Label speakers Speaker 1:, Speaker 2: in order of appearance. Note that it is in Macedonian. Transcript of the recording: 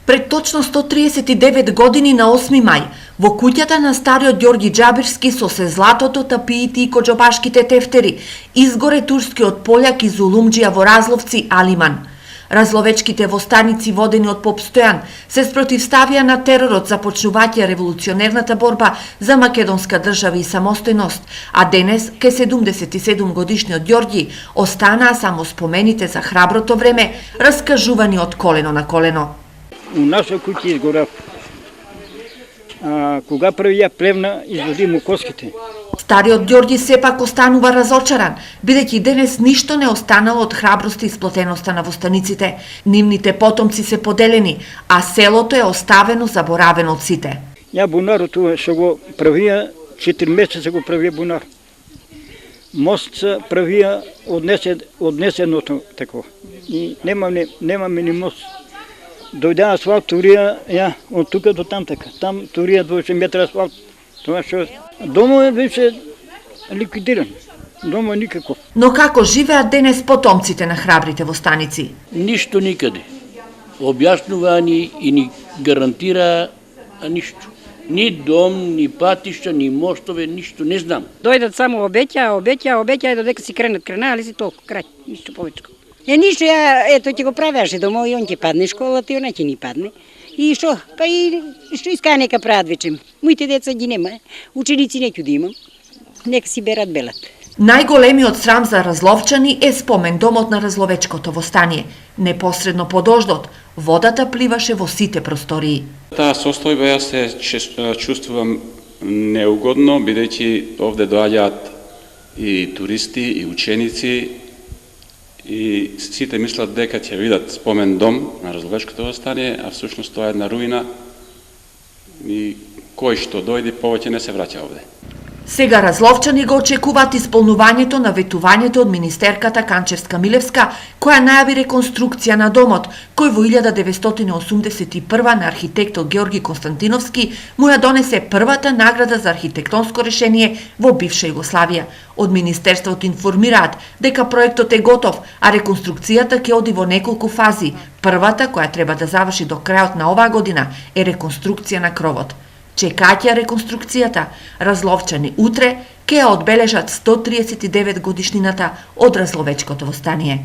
Speaker 1: Пред точно 139 години на 8 мај, во куќата на стариот Ѓорги Џабирски со се златото, тапиите и коџобашките тефтери, изгоре турскиот пољак и зулумџија во Разловци Алиман. Разловечките востаници водени од поп Стојан се спротивставија на теророт, започнувајќи револуционерната борба за македонска држава и самостојност, а денес, ке 77 годишниот Ѓорги, останаа само спомените за храброто време, раскажувани од колено на колено.
Speaker 2: У наша куќа изгорав. Кога првија плевна, извади му коските.
Speaker 1: Стариот Ѓорги сепак останува разочаран, бидејќи денес ништо не останало од храброст и сплотеноста на востаниците. Нивните потомци се поделени, а селото е оставено заборавено од сите.
Speaker 2: Ја бунарот што го правија, 4 месеца го правија бунар. Мост правија однесеното тако. И немаме ни мост. Дојде асфалт, турија од тука до там така. Там турија 20 метра асфалт. Тоа што домот беше ликвидиран. Домот никако.
Speaker 1: Но како живеат денес потомците на храбрите востаници?
Speaker 3: Ништо никаде. Објаснува ни и ни гарантира ништо. Ни дом, ни патишта, ни мостове, ништо, не знам.
Speaker 4: Дојдат само обеќа и додека си кренали си толку, крај, ништо повечко. Ништо, ето ќе го правеше домо и он ќе падне школата и она ќе ни падне. И што? Па и што искаа нека прават вече. Моите деца ги нема, ученици неќу да имам. Нека си берат белат.
Speaker 1: Најголемиот срам за разловчани е спомен домот на разловечкото востание. Непосредно под ождот, водата пливаше во сите простории.
Speaker 5: Таа состојба јас се чувствувам неугодно, бидејќи овде доаѓаат и туристи, и ученици, и сите мислат дека ќе видат спомен дом на разловечкото востание, а всушност тоа е една руина и кој што дојде повеќе не се враќа овде.
Speaker 1: Сега разловчани го очекуваат исполнувањето на ветувањето од министерката Канчевска-Милевска, која најави реконструкција на домот, кој во 1981 на архитектот Георги Константиновски му ја донесе првата награда за архитектонско решение во бивша Југославија. Од министерството информираат дека проектот е готов, а реконструкцијата ќе оди во неколку фази. Првата, која треба да заврши до крајот на оваа година, е реконструкција на кровот. Чекаќа реконструкцијата, разловчани утре ќе ја одбележат 139 годишнината од разловечкото востание.